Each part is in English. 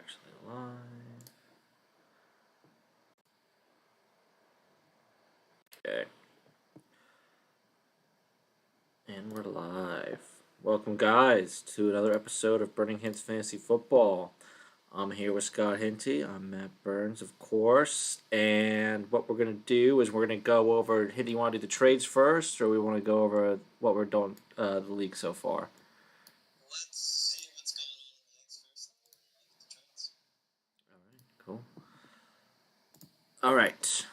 actually live. Okay. And we're live. Welcome, guys, to another episode of Burning Hints Fantasy Football. I'm here with Scott Hinty. I'm Matt Burns, of course. And what we're going to do is we're going to go over. Hinty, you want to do the trades first, or we want to go over what we're doing the league so far? Let's see what's going on in the leagues first, and then we'll look at the trades. All right, cool. All right.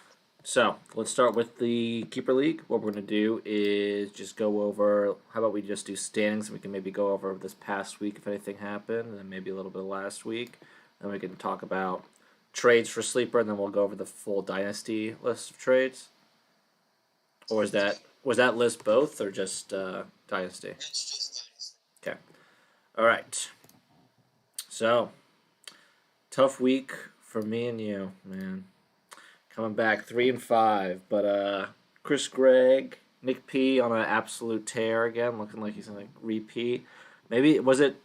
So let's start with the keeper league. What we're going to do is just go over. How about we just do standings, and we can maybe go over this past week if anything happened, and then maybe a little bit of last week. Then we can talk about trades for sleeper, and then we'll go over the full dynasty list of trades. Or was that list both or just dynasty? It's just dynasty. Okay. All right. So tough week for me and you, man. Coming back 3-5, but Chris Gregg, Nick P on an absolute tear again, looking like he's gonna repeat. Maybe was it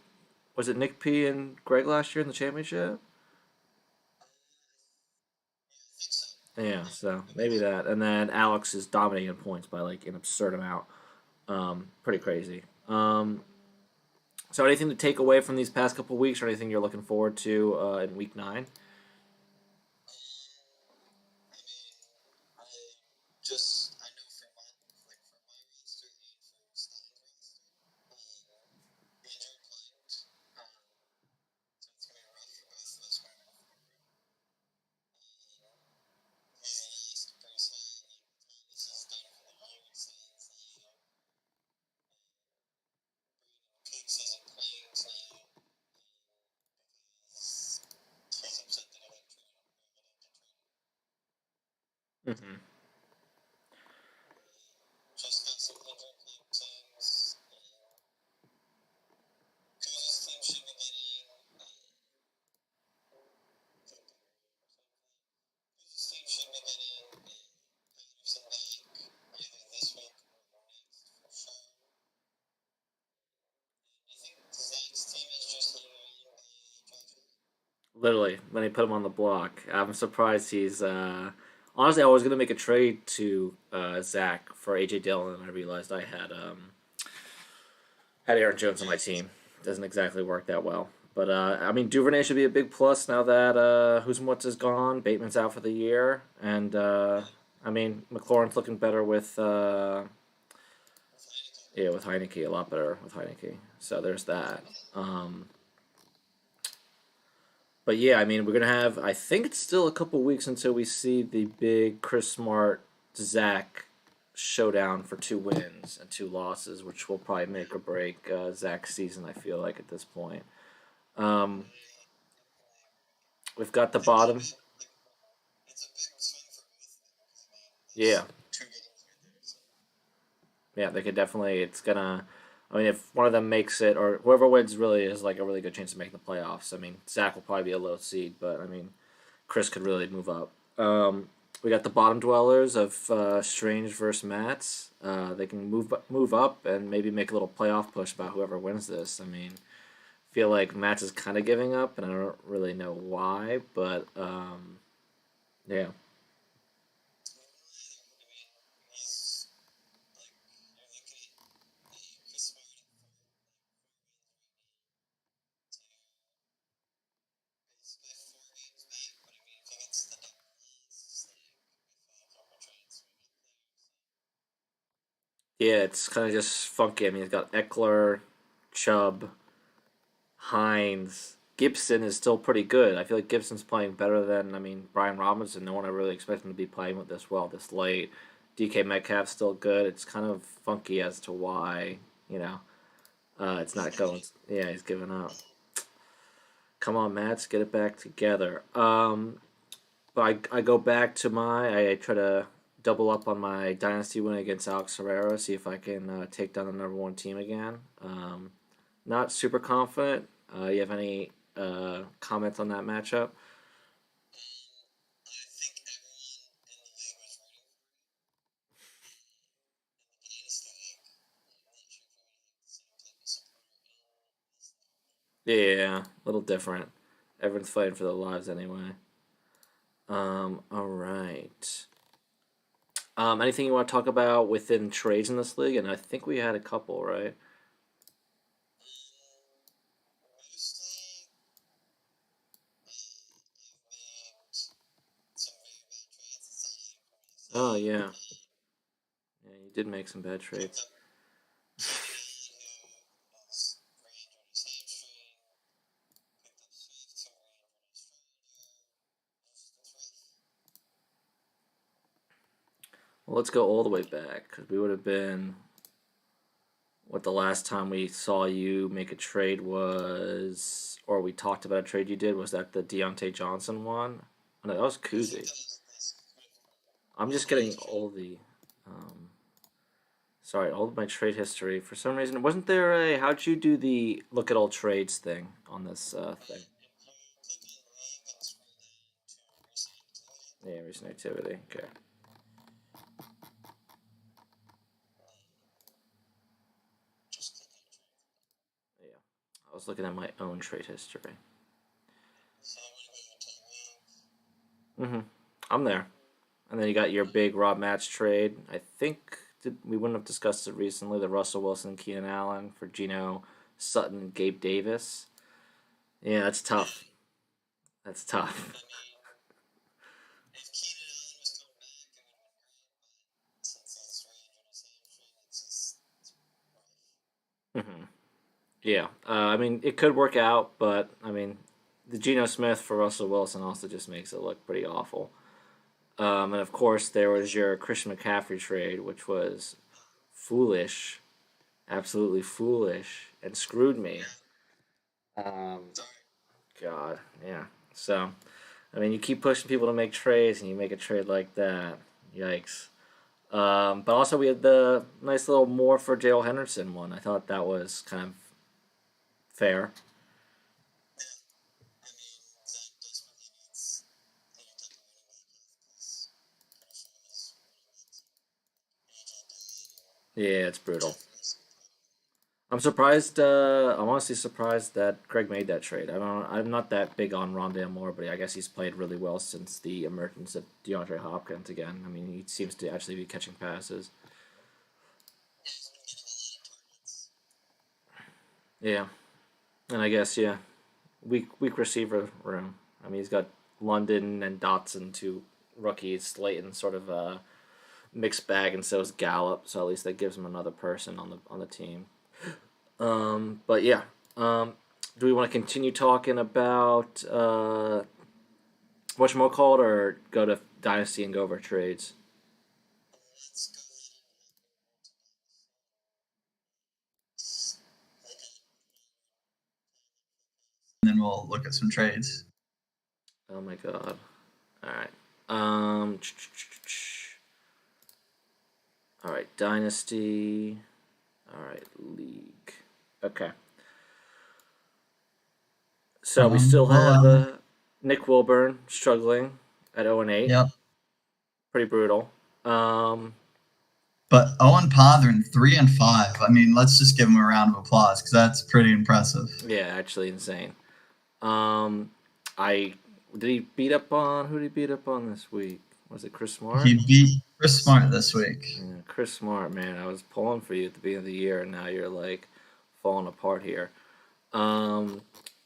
Nick P and Greg last year in the championship? I think so. Yeah, Yeah, so I maybe believe. that. And then Alex is dominating in points by like an absurd amount. Pretty crazy. So anything to take away from these past couple weeks, or anything you're looking forward to in week 9? I mean, I I know for my roster and for Stein's roster, Andrew played, so it's gonna be rough for both of us right now. He's asked Bruce Hall, this is done for the year, since Brandon Cooks isn't playing tonight because he's upset that I didn't trade him. I didn't get traded. Mm-hmm. Just got some injured playing teams. Kuz's team should be getting. Kuz's team should be getting Patterson back either this week or next for sure. I think Zach's team is just hanging on by Josh Allen. Literally, when they put him on the block, I'm surprised he's. Honestly, I was gonna make a trade to Zach for AJ Dillon, and I realized I had Aaron Jones on my team. Doesn't exactly work that well. But I mean, Duvernay should be a big plus now that who's what's is gone. Bateman's out for the year, and I mean McLaurin's looking better with With Heineken. yeah, with Heineke, a lot better with Heineke. So there's that. Um, but yeah, I mean we're gonna have. I think it's still a couple weeks until we see the big Chris Smart Zach showdown for 2 wins and 2 losses, which will probably make or break Zach's season. I feel like at this point. Um, we've got the It could bottom. be it's a big swing for both of them because I mean Yeah, that's 2 games right there. So yeah, they could definitely. It's gonna. I mean, if one of them makes it, or whoever wins, really is like a really good chance of making the playoffs. I mean, Zach will probably be a low seed, but I mean, Chris could really move up. We got the bottom dwellers of Strange versus Mats. They can move up and maybe make a little playoff push about whoever wins this. I mean, feel like Mats is kind of giving up, and I don't really know why, but yeah. I mean he's like you're looking at Chris Smart at 4 wins right now. So basically 4 games back, but I mean if he gets the double loss, like with a couple trades swing up there. Yeah, it's kind of just funky. I mean, he's got Eckler, Chubb, Hines. Gibson is still pretty good. I feel like Gibson's playing better than, I mean, Brian Robinson. No one I really expect him to be playing with this well this late. DK Metcalf's still good. It's kind of funky as to why, you know, it's He's not giving going. up. Yeah, he's giving up. Come on, Mats, get it back together. But I go back to I try to double up on my dynasty win against Alex Herrera, see if I can take down the number 1 team again. Not super confident. You have any comments on that matchup? I think everyone in the league was rooting for you. In the dynasty league, I'm not sure if you're gonna have the same type of supporter in this league. Yeah, a little different. Everyone's fighting for their lives anyway. All right. Anything you want to talk about within trades in this league? And I think we had a couple, right? Mostly, I've made some very bad trades. It's not even pretty Oh sad. yeah, yeah. You did make some bad Picked trades. up Keenan, who was re-injured his hamstring. Picked up Swift, who re-injured his shoulder. Just rough. Well, let's go all the way back because we would have been what the last time we saw you make a trade was, or we talked about a trade you did. Was that the Deontay Johnson one? Oh, no, that was I think Kuzi. I'm that was just my getting last trade. all the um, sorry, all of my trade history. For some reason, wasn't there a how'd you do the look at all trades thing on this thing? If you click on the link and scroll down to recent activity, Yeah, recent activity. Okay. just click on trade. Yeah, I was looking at my own trade history. So I'm gonna go into the link. Mm-hmm. I'm there. And then you got your big Rob Match trade. I think we wouldn't have discussed it recently. The Russell Wilson, Keenan Allen for Geno Sutton, Gabe Davis. Yeah, that's Yeah, tough. That's tough. I mean, if Keenan Allen was coming back, it would have been great. But since he's re-injured his hamstring, it's rough. Hmm. Yeah, I mean it could work out, but I mean the Geno Smith for Russell Wilson also just makes it look pretty awful. And of course there was your Christian McCaffrey trade, which was foolish, absolutely foolish, and screwed me. Yeah, Um, sorry. God, yeah. So I mean, you keep pushing people to make trades, and you make a trade like that. Yikes. But also, we had the nice little more for Jalen Henderson one. I thought that was kind of fair. Yeah, I mean, Zach desperately needs any type of running back help because pretty sure his running backs are aging delayed or Yeah, it's brutal. Jeff Wilson probably. I'm surprised. I'm honestly surprised that Greg made that trade. I don't. I'm not that big on Rondale Moore, but I guess he's played really well since the emergence of DeAndre Hopkins again. I mean, he seems to actually be catching passes. Yeah, he's been getting a lot of targets. Yeah, and I guess yeah, weak receiver room. I mean, he's got London and Dotson, two rookies. Slayton sort of a mixed bag, and so is Gallup. So at least that gives him another person on the team. But yeah, um, do we want to continue talking about whatchamacallit or go to Dynasty and go over trades? Let's go ahead and hop over to Dynasty. I got and then we'll look at some trades. Oh my god! All right. Um. All right. Dynasty. All right. League. Okay. So we still Well, have Nick Wilburn struggling at 0-8. yep. Pretty brutal. Um, But Owen Pothern 3-5. I mean, let's just give him a round of applause because that's pretty impressive. yeah, actually insane. Um, I did he beat up on who did he beat up on this week? Was it Chris Smart? He beat Chris Smart this week. Yeah, Chris Smart, man. I was pulling for you at the beginning of the year, and now you're like falling apart here. Um,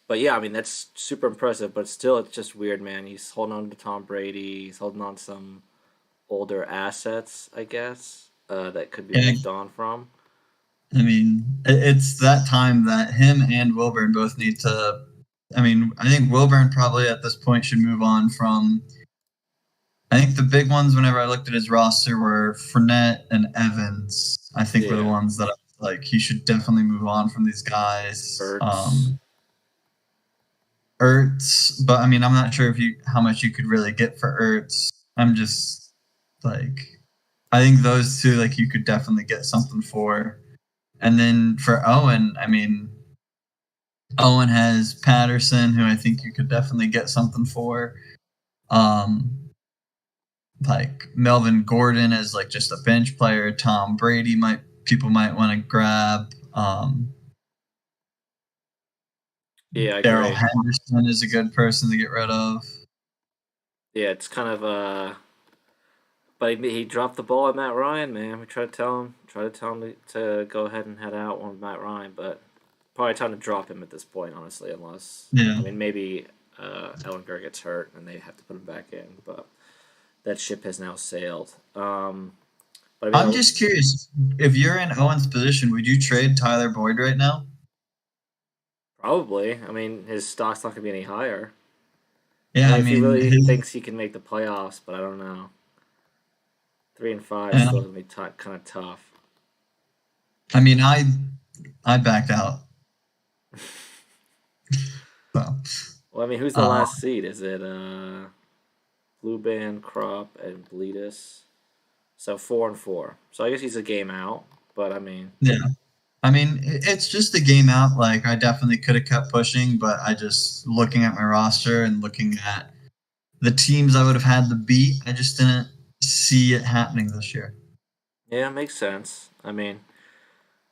but yeah, I mean that's super impressive. But still, it's just weird, man. He's holding on to Tom Brady. He's holding on to some older assets, I guess, that could be And moved on from. I mean, it's that time that him and Wilburn both need to. I mean, I think Wilburn probably at this point should move on from. I think the big ones, whenever I looked at his roster, were Fournette and Evans. I think were the Yeah, ones that I was like he should definitely move on from these guys. Ertz. Ertz, but I mean, I'm not sure if you how much you could really get for Ertz. I'm just like, I think those two, like, you could definitely get something for. And then for Owen, I mean, Owen has Patterson, who I think you could definitely get something for. Like Melvin Gordon as like just a bench player. Tom Brady people might want to grab. Yeah, I Daryl agree. Henderson is a good person to get rid of. Yeah, it's kind of but he dropped the ball at Matt Ryan, man. We tried to tell him to go ahead and head out on Matt Ryan, but probably time to drop him at this point, honestly. Unless Yeah. I mean maybe Ellinger gets hurt and they have to put him back in, but that ship has now sailed. But I I'm mean, just curious, if you're in Owen's position, would you trade Tyler Boyd right now? probably. I mean, his stock's not gonna be any higher. I Yeah, mean, I if he mean, really thinks he can make the playoffs, but I don't know. 3 and 5 is and still gonna be kind of tough. I mean, I backed out. So, Well, I mean, who's the uh, last seed? Is it Blue Band, Crop, and Bleedus? So 4-4. So I guess he's a game out. But I mean, yeah. I mean, it's just a game out. Like, I definitely could have kept pushing, but I just looking at my roster and looking at the teams I would have had to beat, I just didn't see it happening this year. yeah, makes sense. I mean,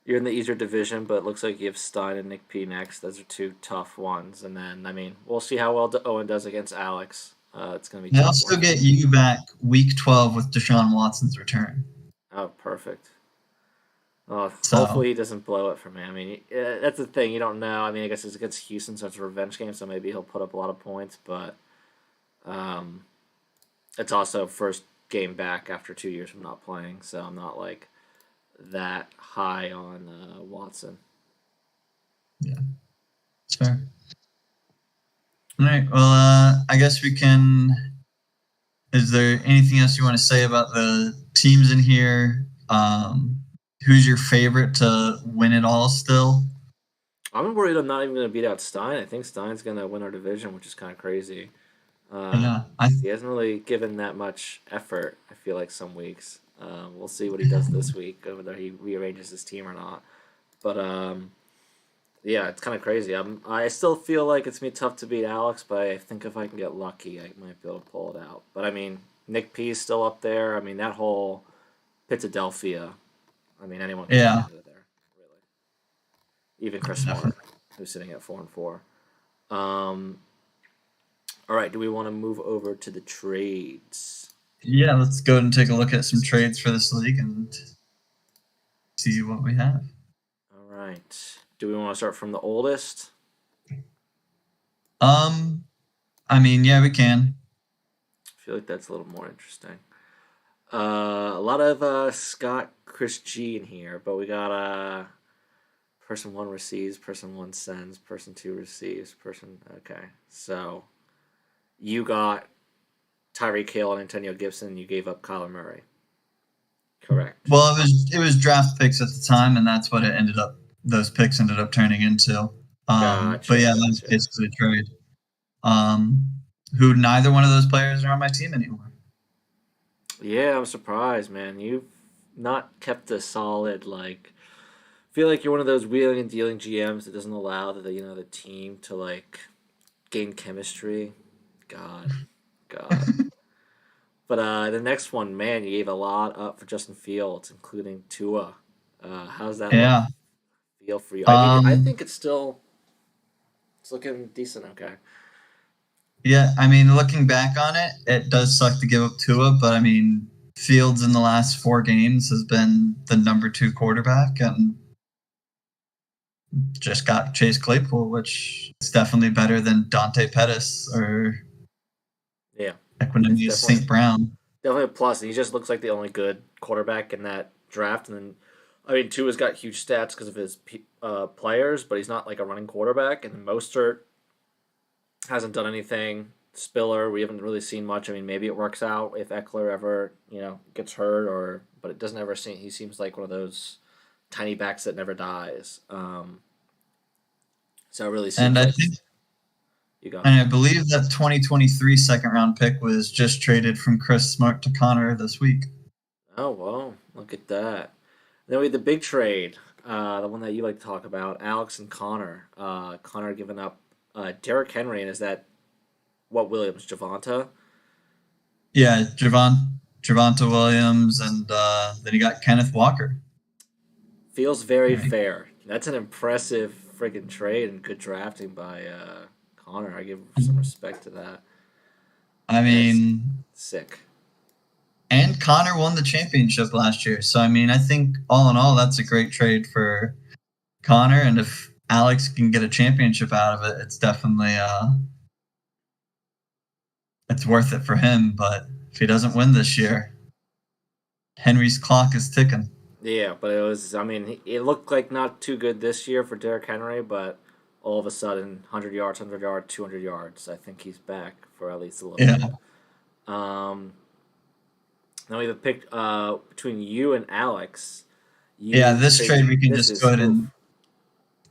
you're in the easier division, but it looks like you have Stein and Nick P next. Those are two tough ones. And then, I mean, we'll see how well Owen does against Alex. It's going to be They'll tough still one. get you back week 12 with Deshaun Watson's return. Oh, perfect. Oh, So, hopefully he doesn't blow it for me. I mean, that's the thing. You don't know. I mean, I guess it's against Houston, so it's a revenge game, so maybe he'll put up a lot of points. But um, it's also first game back after 2 years from not playing, so I'm not like that high on Watson. yeah, it's fair. All right. Well, I guess we can. Is there anything else you want to say about the teams in here? Who's your favorite to win it all still? I'm worried I'm not even going to beat out Stein. I think Stein's going to win our division, which is kind of crazy. Uh, Yeah, he hasn't really given that much effort, I feel like, some weeks. We'll see what he does this week, whether he rearranges his team or not. But yeah, it's kind of crazy. I still feel like it's gonna be tough to beat Alex, but I think if I can get lucky, I might be able to pull it out. But I mean, Nick P's still up there. I mean, that whole Philadelphia. I mean, anyone can get yeah, out of there, really. Even Chris Smart, definitely. who's sitting at 4-4. Um, all right, do we want to move over to the trades? Yeah, let's go and take a look at some trades for this league and see what we have. All right. Do we want to start from the oldest? Um, I mean, yeah, we can. I feel like that's a little more interesting. A lot of Scott Chris G in here, but we got person one receives, person one sends, person two receives, person. Okay, so you got Tyreek Hill and Antonio Gibson. And you gave up Kyler Murray. Correct. Well, it was draft picks at the time, and that's what it ended up. Those picks ended up turning into. But Gotcha. yeah, that's Gotcha. basically a trade. Um, who neither one of those players are on my team anymore. Yeah, I'm surprised, man. You've not kept a solid like. Feel like you're one of those wheeling and dealing GMs that doesn't allow the team to like gain chemistry. God, God. But the next one, man, you gave a lot up for Justin Fields, including Tua. How's that look Yeah. feel for you? I mean, I Um, think it's looking decent. Okay. yeah, I mean, looking back on it, it does suck to give up Tua, but I mean, Fields in the last 4 games has been the number 2 quarterback and just got Chase Claypool, which is definitely better than Dante Pettis or Yeah, it's Equinemius definitely St. Brown. definitely a plus. He just looks like the only good quarterback in that draft. And then, I mean, Tua's got huge stats because of his players, but he's not like a running quarterback. And then Mostert hasn't done anything. Spiller, we haven't really seen much. I mean, maybe it works out if Eckler ever, gets hurt, but it doesn't ever seem. He seems like one of those tiny backs that never dies. So it really seems And I like think, you go. and I believe that 2023 second round pick was just traded from Chris Smart to Connor this week. Oh well, look at that. Then we had the big trade, the one that you like to talk about, Alex and Connor. Connor giving up Derrick Henry, and is that what Williams, Javonta? Yeah, Javonta Williams, and then you got Kenneth Walker. Feels very Right. fair. That's an impressive friggin' trade and good drafting by Connor. I give some respect to that. I That's mean, sick. and Connor won the championship last year. So, I mean, I think all in all, that's a great trade for Connor. And if Alex can get a championship out of it, it's definitely it's worth it for him. But if he doesn't win this year, Henry's clock is ticking. Yeah, but it was. I mean, it looked like not too good this year for Derrick Henry, but all of a sudden, 100 yards, 200 yards. I think he's back for at least a little Yeah. bit. Um, Now we have a pick between you and Alex. Yeah, this trade we can this just is go ahead and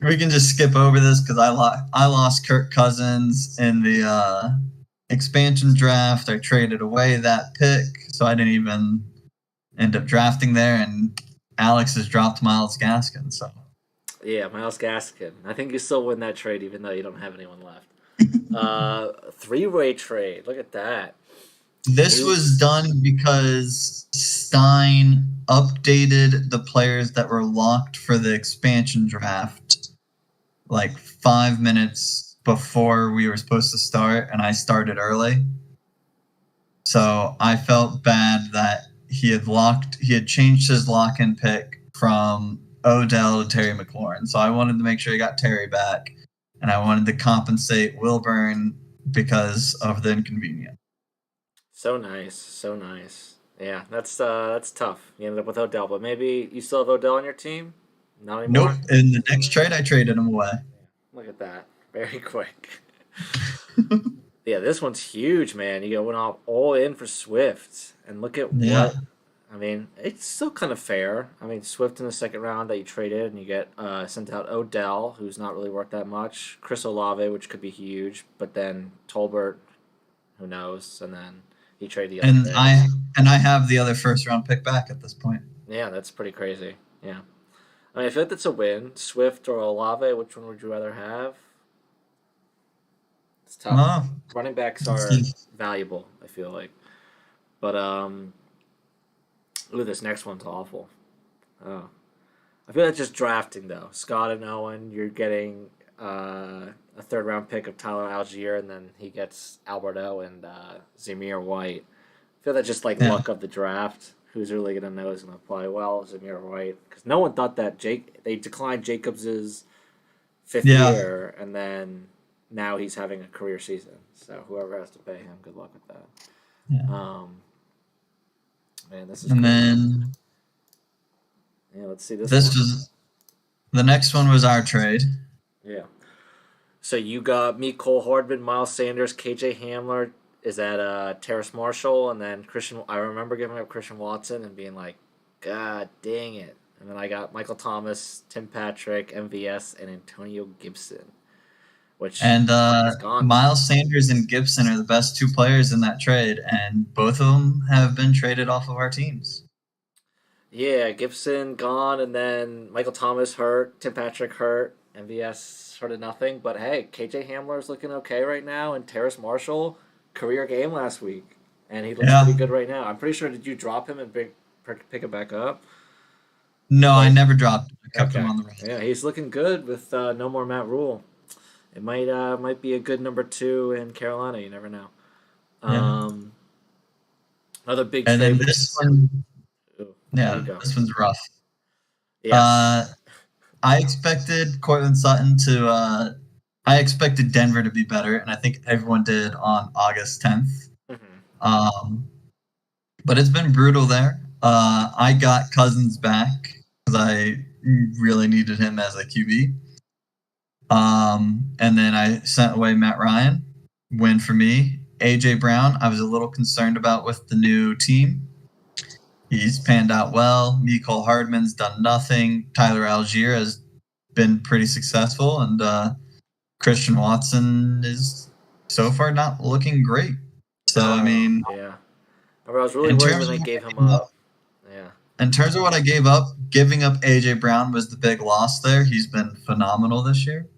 we can just skip over this because I lost Kirk Cousins in the expansion draft. I traded away that pick, so I didn't even end up drafting there. And Alex has dropped Miles Gaskin. So yeah, Miles Gaskin. I think you still win that trade even though you don't have anyone left. Three-way trade. Look at that. this was done because Stein updated the players that were locked for the expansion draft like 5 minutes before we were supposed to start, and I started early. So I felt bad that he had changed his lock-in pick from Odell to Terry McLaurin. So I wanted to make sure he got Terry back, and I wanted to compensate Wilburn because of the inconvenience. So nice, so nice. Yeah, that's tough. You ended up with Odell, but maybe you still have Odell on your team? Not anymore. Nope. In the next trade, I traded him away. Look at that, very quick. Yeah, this one's huge, man. You went all in for Swift, and look at Yeah. what. I mean, it's still kind of fair. I mean, Swift in the second round that you traded, and you get sent out Odell, who's not really worth that much. Chris Olave, which could be huge, but then Tolbert, who knows? And then he traded the other. And picks. I have the other first round pick back at this point. Yeah, that's pretty crazy. Yeah, I mean, I feel like that's a win. Swift or Olave, which one would you rather have? It's tough. Oh, Running backs are valuable, I feel like. But ooh, this next one's awful. Oh, I feel like just drafting though. Scott and Owen, you're getting a third round pick of Tyler Algier, and then he gets Alberto and Zamir White. I feel that's just like Yeah. luck of the draft. Who's really gonna know is gonna play well? Zamir White, because no one thought that they declined Jacobs's fifth Yeah. year, and then now he's having a career season. So whoever has to pay him, good luck with that. Yeah. Man, this is. And crazy. then Yeah, let's see this. this one. was the next one was our trade. Yeah. So you got me, Cole Hardman, Miles Sanders, KJ Hamler. Is that Terrace Marshall, and then Christian? I remember giving up Christian Watson and being like, God dang it! And then I got Michael Thomas, Tim Patrick, MVS, and Antonio Gibson. Which And is gone. Miles Sanders and Gibson are the best two players in that trade, and both of them have been traded off of our teams. Yeah, Gibson gone, and then Michael Thomas hurt, Tim Patrick hurt, MVS sort of nothing. But hey, KJ Hamler's looking okay right now, and Terrace Marshall, career game last week, and he looks Yeah. pretty good right now. I'm pretty sure, did you drop him and pick him back up? No, I never dropped him. I kept Okay. him on the roster. Yeah, he's looking good with no more Matt Rule. It might be a good number 2 in Carolina. You never know. Yeah. Another big And then trade. this one, Ooh, there yeah, you go. this one's rough. Yeah. I expected Cortland Sutton to. I expected Denver to be better, and I think everyone did on August 10th. Mhm. But it's been brutal there. I got Cousins back because I really needed him as a QB. And then I sent away Matt Ryan. Win for me. AJ Brown, I was a little concerned about with the new team. He's panned out well. Mecole Hardman's done nothing. Tyler Algier has been pretty successful, and Christian Watson is so far not looking great. So I mean, yeah. I was really in worried terms when of they gave what him I gave up. up, Yeah. in terms of what I gave up, giving up AJ Brown was the big loss there. He's been phenomenal this year.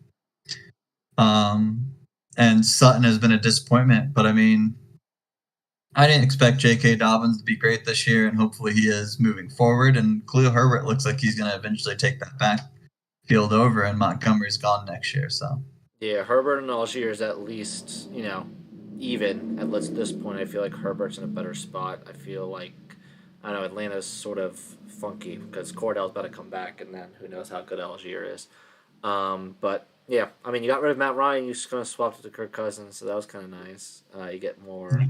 And Sutton has been a disappointment, but I mean, I didn't expect J.K. Dobbins to be great this year, and hopefully he is moving forward. And Khalil Herbert looks like he's going to eventually take that Field over, and Montgomery's gone next year. So Yeah, Herbert and Algier is at least, even at this point. I feel like Herbert's in a better spot. I feel like, I don't know, Atlanta's sort of funky because Cordell's about to come back, and then who knows how good Algier is. But yeah, I mean, you got rid of Matt Ryan, you just kind of swapped it to Kirk Cousins, so that was kind of nice. You get more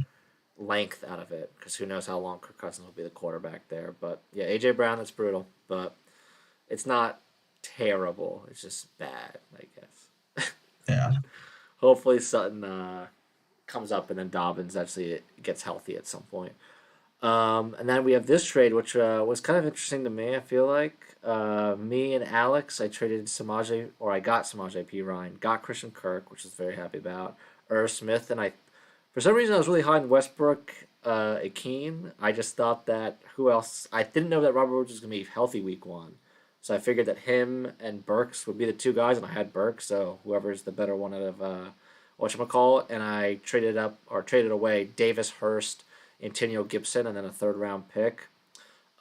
length out of it because who knows how long Kirk Cousins will be the quarterback there. But yeah, AJ Brown, that's brutal, but it's not terrible. It's just bad, I guess. yeah, Hopefully Sutton comes up and then Dobbins actually gets healthy at some point. And then we have this trade, which was kind of interesting to me. I feel like me and Alex, I traded Samaje, or I got Samaje P. Ryan, got Christian Kirk, which I was very happy about. Irv Smith, and for some reason, I was really high on Westbrook, Akeen. I just thought that who else? I didn't know that Robert Woods was gonna be healthy week one, so I figured that him and Burks would be the two guys, and I had Burks, so whoever's the better one out of whatchamacallit, and I traded away Davis Hurst, Antonio Gibson, and then a third round pick.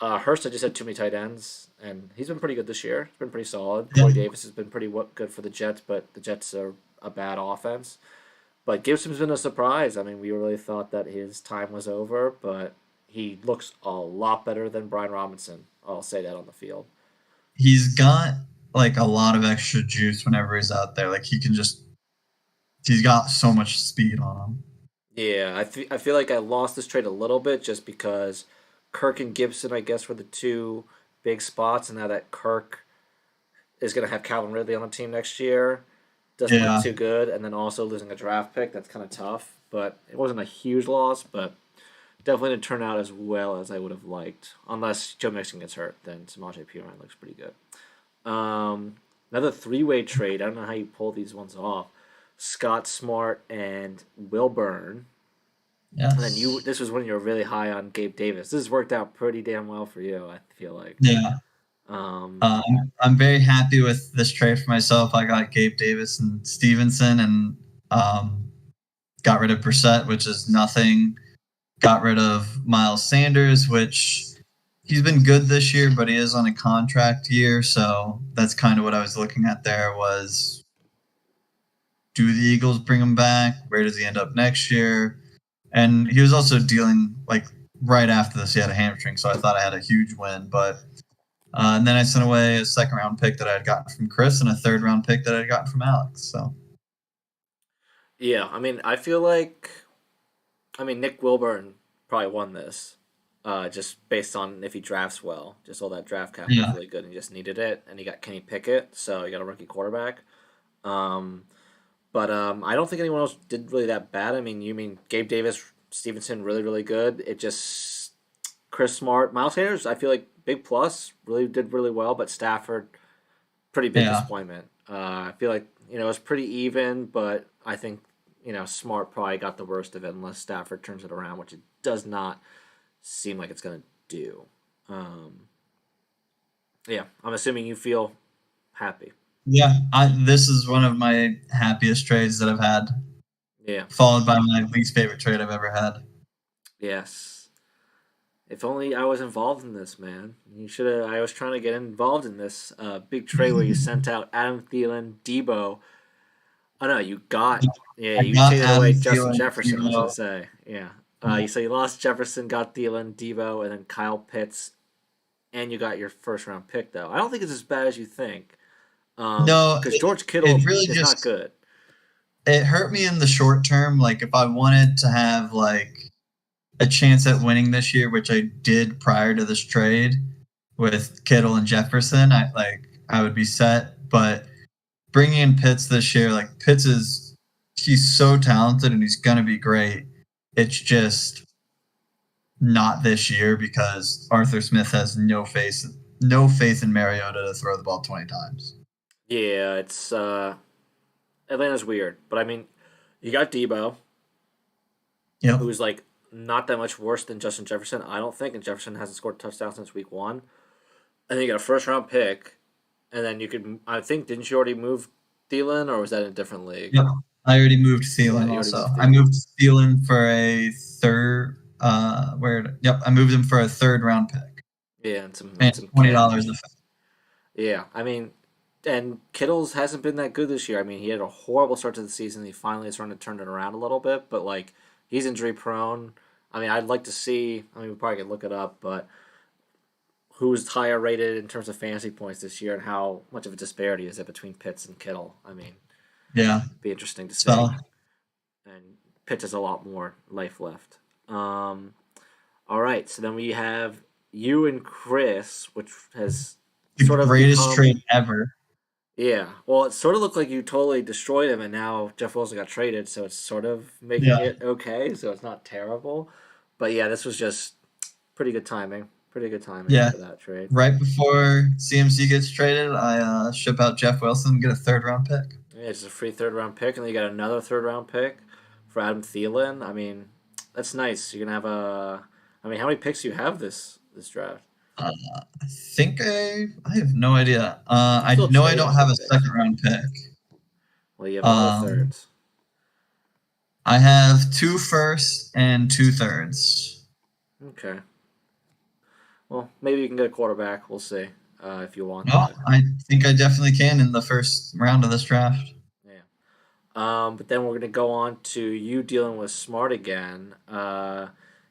Hurst, I just had too many tight ends, and he's been pretty good this year. He's been pretty solid. yeah. Corey Davis has been pretty good for the Jets, but the Jets are a bad offense. But Gibson's been a surprise. I mean, we really thought that his time was over, but he looks a lot better than Brian Robinson. I'll say that on the field. He's got like a lot of extra juice whenever he's out there. Like he's got so much speed on him. Yeah, I feel like I lost this trade a little bit just because Kirk and Gibson, I guess, were the two big spots, and now that Kirk is going to have Calvin Ridley on the team next year, doesn't Yeah, look too good, and then also losing a draft pick, that's kind of tough. But it wasn't a huge loss, but definitely didn't turn out as well as I would have liked. Unless Joe Mixon gets hurt, then Samaje Perine looks pretty good. Another three-way trade. I don't know how you pull these ones off. Scott Smart and Will Byrne. And then yes, this was when you were really high on Gabe Davis. This has worked out pretty damn well for you, I feel like. yeah. Um, I'm very happy with this trade for myself. I got Gabe Davis and Stevenson, and um, got rid of Brissett, which is nothing. Got rid of Miles Sanders, which he's been good this year, but he is on a contract year. So that's kind of what I was looking at there was, do the Eagles bring him back? Where does he end up next year? And he was also dealing, like, right after this, he had a hamstring. So I thought I had a huge win. But and then I sent away a second round pick that I had gotten from Chris and a third round pick that I had gotten from Alex. So yeah, I mean, I feel like, Nick Wilburn probably won this, just based on if he drafts well. Just all that draft capital was yeah, really good, and he just needed it, and he got Kenny Pickett, so he got a rookie quarterback. Um, but I don't think anyone else did really that bad. I mean, you mean Gabe Davis, Stevenson, really, really good. It just Chris Smart, Miles Sanders. I feel like big plus, really did really well, but Stafford, pretty big yeah, disappointment. I feel like it was pretty even, but I think Smart probably got the worst of it unless Stafford turns it around, which it does not seem like it's gonna do. Um, yeah, I'm assuming you feel happy. yeah. This is one of my happiest trades that I've had, Yeah. followed by my least favorite trade I've ever had. Yes. If only I was involved in this, man. You should have. I was trying to get involved in this big trade where you sent out Adam Thielen, Debo. Oh no, you got. Yeah, I you got traded away Adam Justin Thielen, Jefferson. I even was gonna though say, yeah. You lost Jefferson, got Thielen, Debo, and then Kyle Pitts, and you got your first round pick though. I don't think it's as bad as you think. no, Because George it Kittle really is not just good. it hurt me in the short term. Like if I wanted to have like a chance at winning this year, which I did prior to this trade with Kittle and Jefferson, I would be set. But bringing in Pitts this year, like he's so talented and he's gonna be great. It's just not this year because Arthur Smith has no faith in Mariota to throw the ball 20 times. Yeah, it's Atlanta's weird, but you got Debo, Yep. who's like not that much worse than Justin Jefferson, I don't think, and Jefferson hasn't scored a touchdown since week one. And then you got a first round pick, and then you could, I think, didn't you already move Thielen, or was that in a different league? Yep. I already moved Yeah, Thielen you already also. moved I Thielen. moved Thielen for a third I moved him for a third round pick Yeah, and and some $20 candy. a pick. Yeah, and Kittle's hasn't been that good this year. I mean, he had a horrible start to the season. He finally is starting to turn it around a little bit, but like he's injury prone. I mean, I'd like to see. I mean, we probably could look it up, but who's higher rated in terms of fantasy points this year, and how much of a disparity is it between Pitts and Kittle? I mean, Yeah. it'd be interesting to So see. And Pitts has a lot more life left. All right, so then we have you and Chris, which has the sort of greatest become. trade ever. Yeah, well, it sort of looked like you totally destroyed him, and now Jeff Wilson got traded, so it's sort of making Yeah. it okay, so it's not terrible. But yeah, this was just pretty good timing. Pretty good timing Yeah. for that trade. Right before CMC gets traded, I ship out Jeff Wilson and get a 3rd-round pick. Yeah, it's a free third round pick, and then you got another third round pick for Adam Thielen. I mean, that's nice. You're gonna have a. I mean, how many picks do you have this draft? I think I have no idea. You can I still know I trade don't in have for a picks. 2nd-round pick. Well, you have no Um, thirds. I have 2 firsts and 2 thirds. Okay. Well, maybe you can get a quarterback. We'll see if you want Well, that. I think I definitely can in the 1st round of this draft. Yeah. But then we're gonna go on to you dealing with Smart again.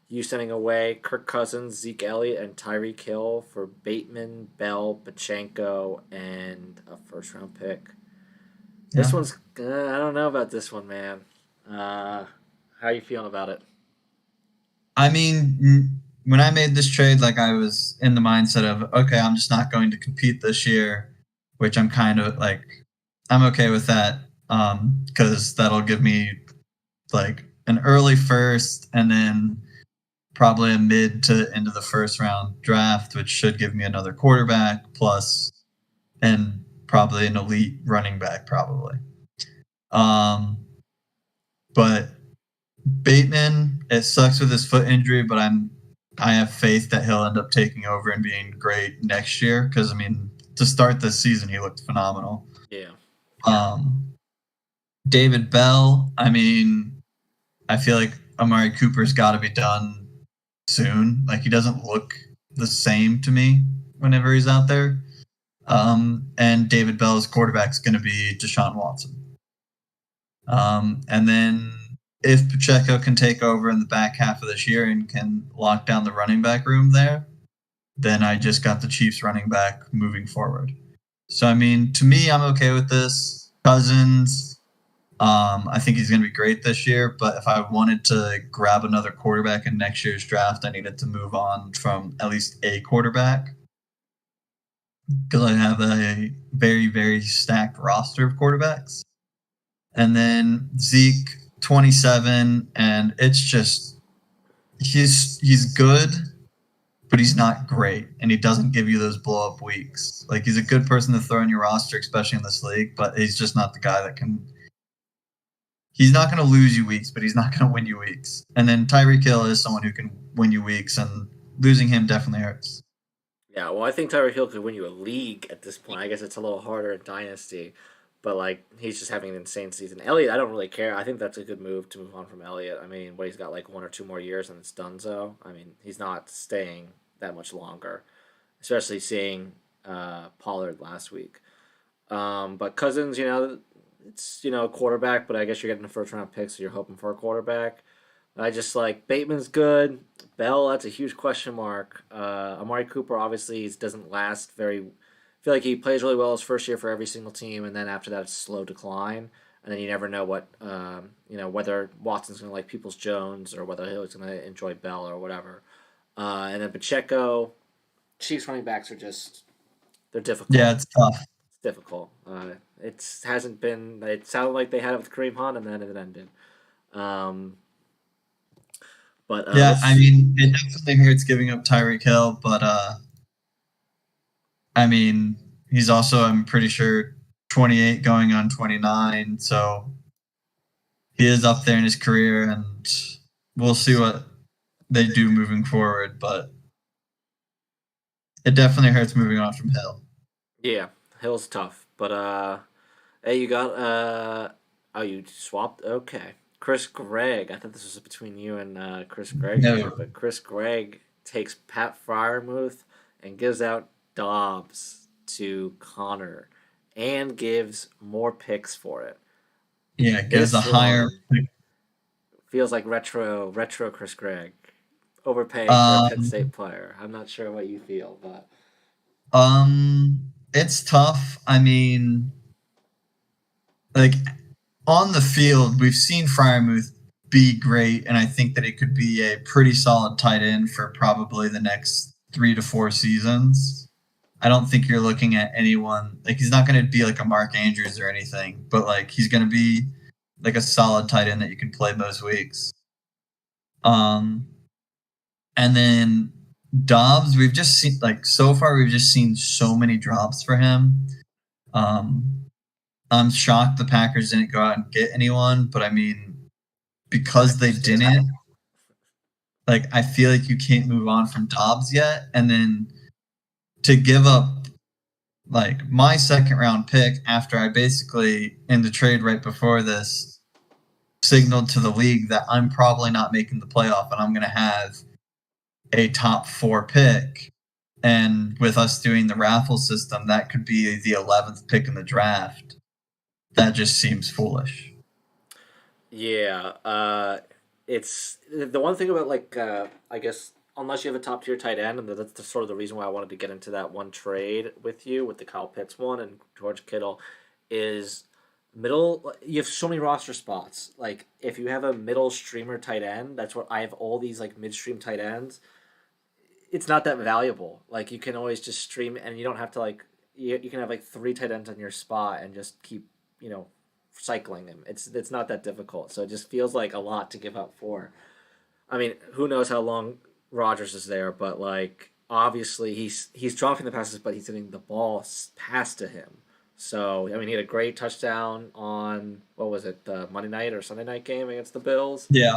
You sending away Kirk Cousins, Zeke Elliott, and Tyreek Hill for Bateman, Bell, Pachenko, and a first round pick. This Yeah. one's I don't know about this one, man. How you feeling about it? I mean, when I made this trade, like I was in the mindset of, okay, I'm just not going to compete this year, which I'm kind of like, I'm okay with that, because that'll give me like an early first and then probably a mid to end of the 1st round draft, which should give me another quarterback plus and probably an elite running back, probably. Um, but Bateman, it sucks with his foot injury, but I have faith that he'll end up taking over and being great next year. Because I mean, to start this season, he looked phenomenal. Yeah. Um, David Bell, I mean, I feel like Amari Cooper's got to be done soon. Like he doesn't look the same to me whenever he's out there. And David Bell's quarterback's going to be Deshaun Watson. And then if Pacheco can take over in the back half of this year and can lock down the running back room there, then I just got the Chiefs running back moving forward. So I mean, to me, I'm okay with this. Cousins, I think he's going to be great this year. But if I wanted to grab another quarterback in next year's draft, I needed to move on from at least a quarterback because I have a very, very stacked roster of quarterbacks. And then Zeke, 27, and it's just he's good, but he's not great, and he doesn't give you those blow up weeks. Like he's a good person to throw in your roster, especially in this league, but he's just not the guy that can. He's not going to lose you weeks, but he's not going to win you weeks. And then Tyreek Hill is someone who can win you weeks, and losing him definitely hurts. Yeah, well, I think Tyreek Hill could win you a league at this point. I guess it's a little harder in Dynasty, but like he's just having an insane season. Elliott, I don't really care. I think that's a good move to move on from Elliott. I mean, what he's got like 1 or 2 more years and it's done. So I mean, he's not staying that much longer, especially seeing Pollard last week. But Cousins, it's a quarterback, but I guess you're getting a first round pick, so you're hoping for a quarterback. I just like Bateman's good. Bell, that's a huge question mark. Amari Cooper obviously doesn't last very. I feel like he plays really well his first year for every single team, and then after that, it's slow decline. And then you never know whether Watson's going to like Peoples Jones or whether he's going to enjoy Bell or whatever. And then Pacheco, Chiefs running backs are just they're Yeah, difficult. it's tough. It's difficult. It hasn't been. It sounded like they had it with Kareem Hunt, and then it ended. Um, but Yeah, I let's mean, it definitely hurts giving up Tyreek Hill, but I mean, he's also, I'm pretty sure, 28 going on 29. So he is up there in his career, and we'll see what they do moving forward. But it definitely hurts moving on from Hill. Yeah, Hill's tough, but hey, you got oh, you swapped. Okay, Chris Gregg. I thought this was between you and Chris Gregg here, No, but Chris Gregg takes Pat Fryermuth and gives out Dobbs to Connor, and gives more picks for it. Yeah, it gives a This higher. one feels like retro Chris Gregg overpaying for a Penn Um, State player. I'm not sure what you feel, but it's tough. I mean, like on the field, we've seen Fryermuth be great, and I think that it could be a pretty solid tight end for probably the next 3 to 4 seasons. I don't think you're looking at anyone like he's not going to be like a Mark Andrews or anything, but like he's going to be like a solid tight end that you can play most weeks. Um, and then Dobbs, we've just seen like so far we've just seen so many drops for him. Um, I'm shocked the Packers didn't go out and get anyone, but I mean, because they Packers did. didn't, like I feel like you can't move on from Dobbs yet, and then to give up like my second round pick after I basically in the trade right before this signaled to the league that I'm probably not making the playoff and I'm going to have a top 4 pick. And with us doing the raffle system, that could be the 11th pick in the draft. That just seems foolish. Yeah, it's the one thing about like I guess unless you have a top tier tight end, and that's sort of the reason why I wanted to get into that one trade with you with the Kyle Pitts one and George Kittle, is middle. You have so many roster spots. Like if you have a middle streamer tight end, that's what I have all these like midstream tight ends. It's not that valuable. Like you can always just stream, and you don't have to like you can have like 3 tight ends on your spot and just keep cycling them. It's not that difficult. So it just feels like a lot to give up for. I mean, who knows how long Rogers is there, but like obviously he's dropping the passes, but he's getting the ball passed to him. So I mean, he had a great touchdown on what was it, the Monday night or Sunday night game against the Bills. Yeah.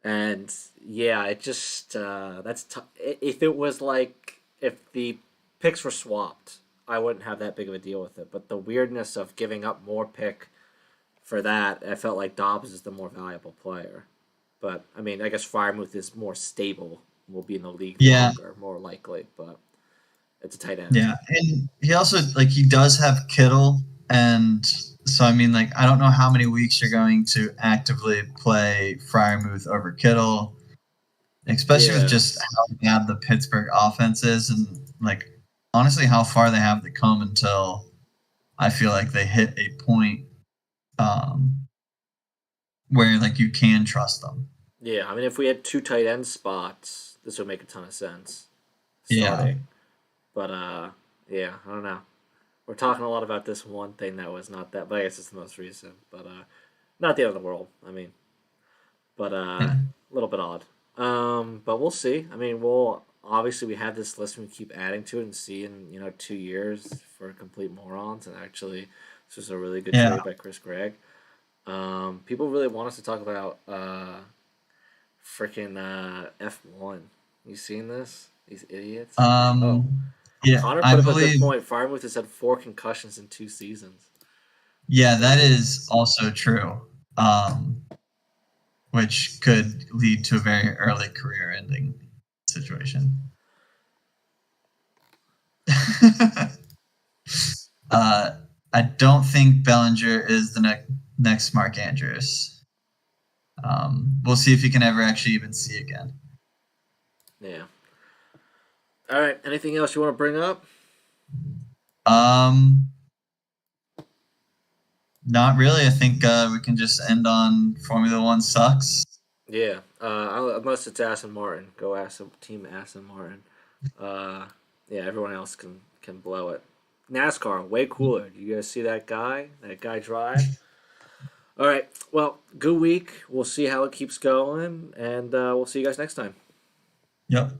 And yeah, it just if it was like if the picks were swapped, I wouldn't have that big of a deal with it. But the weirdness of giving up more pick for that, I felt like Dobbs is the more valuable player. But I mean, I guess Fryermuth is more stable, will be in the league Yeah. longer, more likely. But it's a tight end. Yeah. And he also like he does have Kittle, and so I mean like I don't know how many weeks you're going to actively play Fryermuth over Kittle, especially with Yeah, just how bad the Pittsburgh offense is and like honestly how far they have to come until I feel like they hit a point um, where like you can trust them. yeah. I mean, if we had 2 tight end spots, this would make a ton of sense Yeah. starting. But yeah, I don't know. We're talking a lot about this one thing that was not that, but I guess it's the most recent. But not the end of the world. I mean, but Yeah. a little bit odd. But we'll see. I mean, we'll obviously we have this list and we keep adding to it and see in 2 years for complete morons. And actually, this was a really good Yeah. trade by Chris Gregg. People really want us to talk about freaking F1. You seen this? These idiots. Oh, Yeah, Connor I put up a good believe. point. Firemouth has had 4 concussions in 2 seasons. Yeah, that is also true. Um, which could lead to a very early career-ending situation. uh, I don't think Bellinger is the next Mark Andrews. We'll see if he can ever actually even see again. Yeah. All right. Anything else you want to bring up? Not really. I think we can just end on Formula One sucks. Yeah. Unless it's Aston Martin, go Team Aston Martin. Yeah. Everyone else can blow it. NASCAR, way cooler. Do you guys see that guy? That guy drive? All right. Well, good week. We'll see how it keeps going, and we'll see you guys next time. Yep.